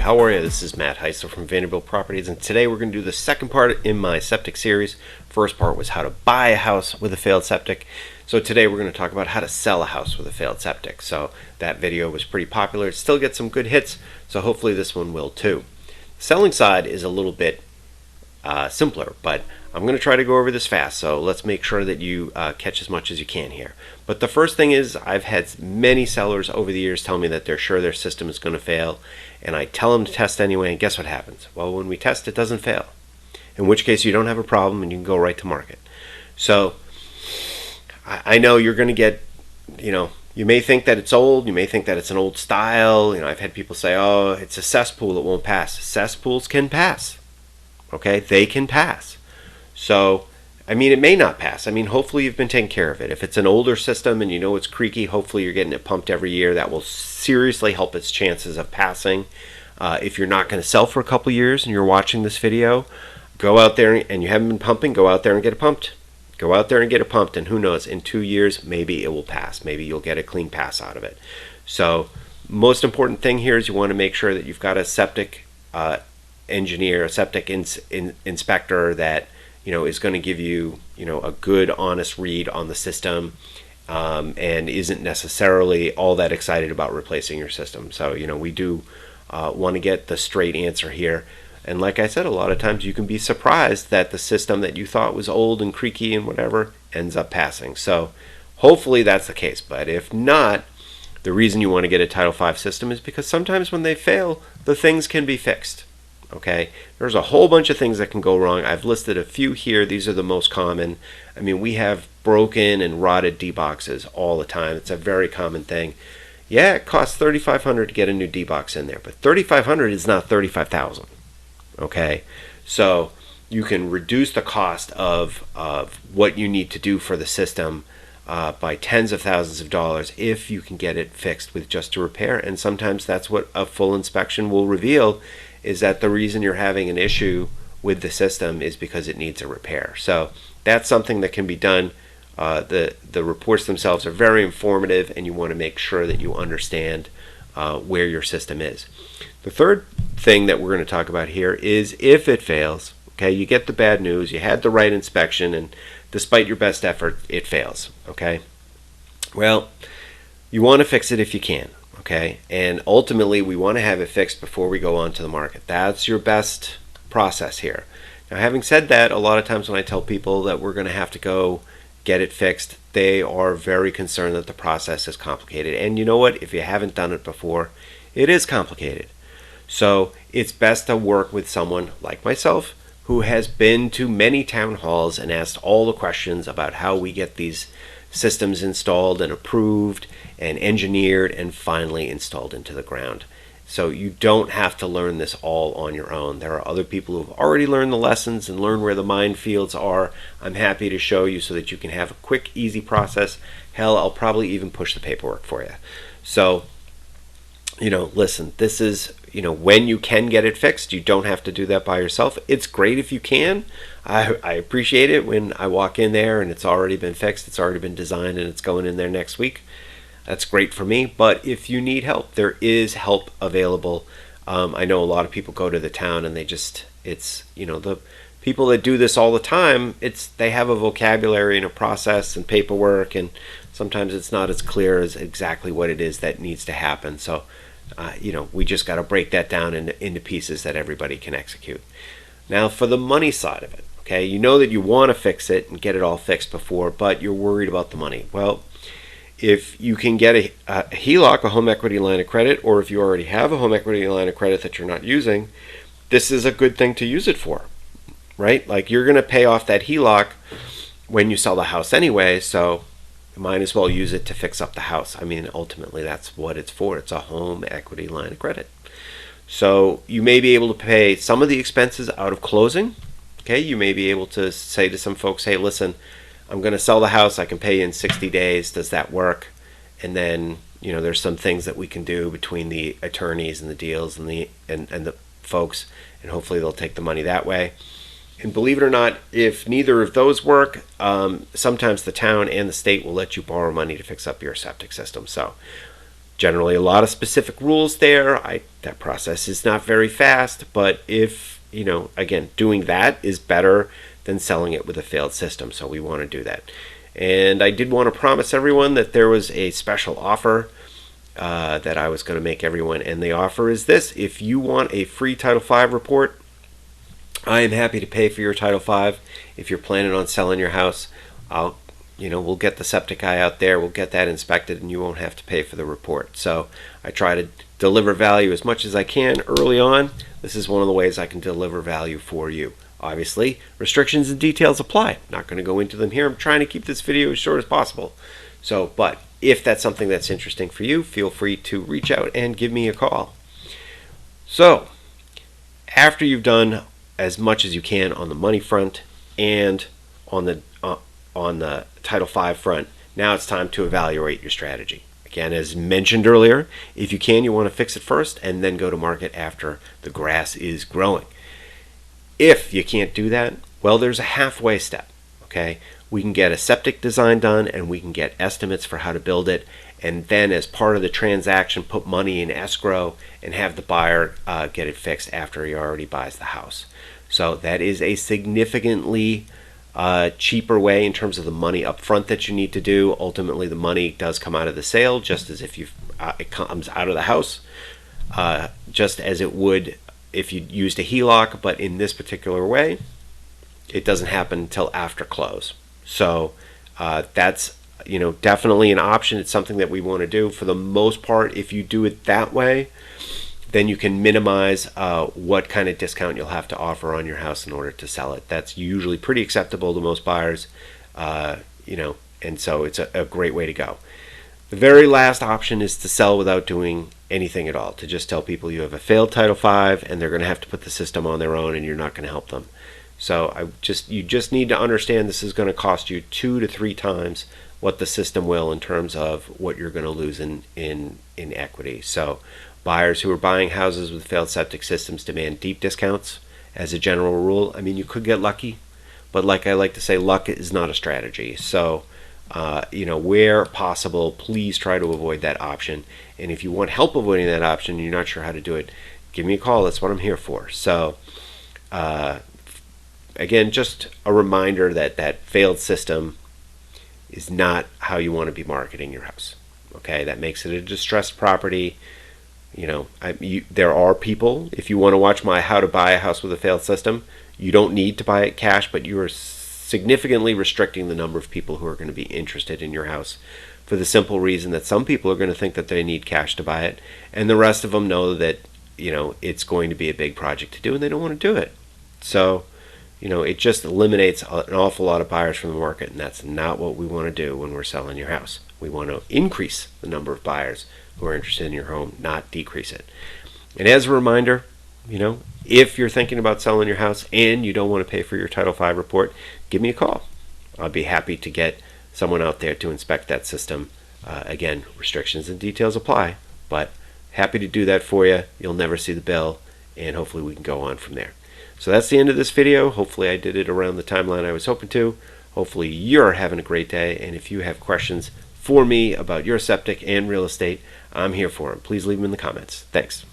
how are you? This is Matt Heisler from Vanderbilt Properties, and today we're going to do the second part in my septic series. First part was how to buy a house with a failed septic. So today we're going to talk about how to sell a house with a failed septic. So that video was pretty popular. It still gets some good hits, so hopefully this one will too. The selling side is a little bit simpler, but I'm going to try to go over this fast, so let's make sure that you catch as much as you can here. But the first thing is, I've had many sellers over the years tell me that they're sure their system is going to fail, and I tell them to test anyway, and guess what happens? Well, when we test, it doesn't fail, in which case you don't have a problem and you can go right to market. So I know you're going to get, you may think that it's old, you may think that it's an old style. I've had people say, oh, it's a cesspool, it won't pass. Cesspools can pass. Okay, they can pass. So, it may not pass. Hopefully you've been taking care of it. If it's an older system and you know it's creaky, hopefully you're getting it pumped every year. That will seriously help its chances of passing. If you're not going to sell for a couple years and you're watching this video, go out there and you haven't been pumping, go out there and get it pumped. Go out there and get it pumped, and who knows, in 2 years, maybe it will pass. Maybe you'll get a clean pass out of it. So, most important thing here is you want to make sure that you've got a septic engineer, a septic inspector that is going to give you a good, honest read on the system, and isn't necessarily all that excited about replacing your system. So we do want to get the straight answer here. And like I said, a lot of times you can be surprised that the system that you thought was old and creaky and whatever ends up passing. So hopefully that's the case. But if not, the reason you want to get a Title V system is because sometimes when they fail, the things can be fixed. Okay, there's a whole bunch of things that can go wrong. I've listed a few here. These are the most common. We have broken and rotted D-boxes all the time. It's a very common thing. Yeah, it costs $3,500 to get a new D-box in there, but $3,500 is not $35,000. Okay, so you can reduce the cost of what you need to do for the system by tens of thousands of dollars if you can get it fixed with just a repair. And sometimes that's what a full inspection will reveal, is that the reason you're having an issue with the system is because it needs a repair. So that's something that can be done. The reports themselves are very informative, and you want to make sure that you understand where your system is. The third thing that we're going to talk about here is if it fails, okay, you get the bad news, you had the right inspection, and despite your best effort, it fails, okay? Well, you want to fix it if you can. Okay, and ultimately we want to have it fixed before we go on to the market. That's your best process here. Now, having said that, a lot of times when I tell people that we're going to have to go get it fixed, they are very concerned that the process is complicated. And you know what? If you haven't done it before, it is complicated. So it's best to work with someone like myself who has been to many town halls and asked all the questions about how we get these systems installed and approved and engineered and finally installed into the ground. So you don't have to learn this all on your own. There are other people who have already learned the lessons and learned where the minefields are. I'm happy to show you so that you can have a quick, easy process. Hell, I'll probably even push the paperwork for you. So, listen, this is, when you can get it fixed, you don't have to do that by yourself. It's great if you can. I appreciate it when I walk in there and it's already been fixed, it's already been designed, and it's going in there next week. That's great for me. But if you need help, there is help available. I know a lot of people go to the town and the people that do this all the time, they have a vocabulary and a process and paperwork, and sometimes it's not as clear as exactly what it is that needs to happen. So, we just got to break that down into pieces that everybody can execute. Now, for the money side of it, okay, you know that you want to fix it and get it all fixed before, but you're worried about the money. Well, if you can get a HELOC, a home equity line of credit, or if you already have a home equity line of credit that you're not using, this is a good thing to use it for, right? Like, you're going to pay off that HELOC when you sell the house anyway, so you might as well use it to fix up the house. Ultimately, that's what it's for. It's a home equity line of credit. So you may be able to pay some of the expenses out of closing. Okay, you may be able to say to some folks, hey, listen, I'm going to sell the house. I can pay you in 60 days. Does that work? And then, there's some things that we can do between the attorneys and the deals and the folks, and hopefully they'll take the money that way. And believe it or not, if neither of those work, sometimes the town and the state will let you borrow money to fix up your septic system. So generally a lot of specific rules there. That process is not very fast, but if, again, doing that is better than selling it with a failed system. So we want to do that. And I did want to promise everyone that there was a special offer that I was going to make everyone. And the offer is this: if you want a free Title V report, I am happy to pay for your Title V. If you're planning on selling your house, we'll get the septic guy out there, we'll get that inspected, and you won't have to pay for the report. So I try to deliver value as much as I can early on. This is one of the ways I can deliver value for you. Obviously, restrictions and details apply. I'm not going to go into them here. I'm trying to keep this video as short as possible. But if that's something that's interesting for you, feel free to reach out and give me a call. So, after you've done as much as you can on the money front and on the Title V front, now it's time to evaluate your strategy. Again, as mentioned earlier, if you can, you want to fix it first and then go to market after the grass is growing. If you can't do that, well, there's a halfway step. Okay, we can get a septic design done and we can get estimates for how to build it, and then as part of the transaction put money in escrow and have the buyer get it fixed after he already buys the house. So that is a significantly cheaper way in terms of the money up front that you need to do. Ultimately, the money does come out of the sale, just as if it comes out of the house, just as it would if you used a HELOC, but in this particular way, it doesn't happen until after close. So that's definitely an option. It's something that we want to do. For the most part, if you do it that way, then you can minimize what kind of discount you'll have to offer on your house in order to sell it. That's usually pretty acceptable to most buyers, and so it's a great way to go. The very last option is to sell without doing anything at all, to just tell people you have a failed Title V and they're going to have to put the system on their own and you're not going to help them. So you just need to understand this is going to cost you 2 to 3 times what the system will in terms of what you're going to lose in equity. So buyers who are buying houses with failed septic systems demand deep discounts as a general rule. I mean, you could get lucky, but like I like to say, luck is not a strategy. So where possible, please try to avoid that option. And if you want help avoiding that option and you're not sure how to do it, give me a call. That's what I'm here for. So again, just a reminder that failed system is not how you want to be marketing your house. Okay, that makes it a distressed property. There are people, if you want to watch my how to buy a house with a failed system, you don't need to buy it cash, but you are significantly restricting the number of people who are going to be interested in your house, for the simple reason that some people are going to think that they need cash to buy it, and the rest of them know that it's going to be a big project to do and they don't want to do it. So it just eliminates an awful lot of buyers from the market, and that's not what we want to do when we're selling your house. We want to increase the number of buyers who are interested in your home, not decrease it. And as a reminder, if you're thinking about selling your house and you don't want to pay for your Title V report, give me a call. I'll be happy to get someone out there to inspect that system. Again, restrictions and details apply, but happy to do that for you. You'll never see the bill, and hopefully we can go on from there. So that's the end of this video. Hopefully I did it around the timeline I was hoping to. Hopefully you're having a great day, and if you have questions for me about your septic and real estate, I'm here for them. Please leave them in the comments. Thanks.